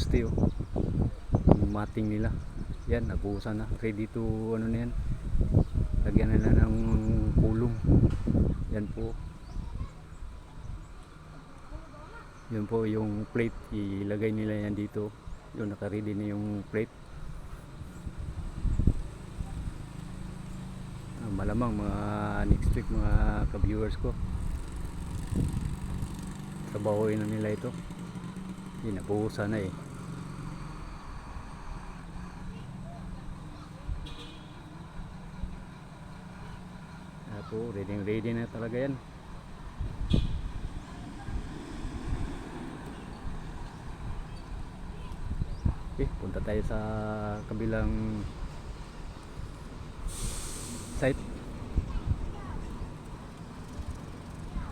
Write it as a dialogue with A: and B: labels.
A: poste oh. Yung mating nila. Yan, nabuhusan na. Ready to ano na yan. Lagyan nila ng kulong. Yan po. Yun po yung plate. Ilagay nila yan dito. Yun, naka-ready na yung plate. Malamang mga next week mga ka-viewers ko. Trabahoin na nila ito. Hindi, nabuhusan na eh. Ready na talaga yan. Okay, punta tayo sa kabilang site.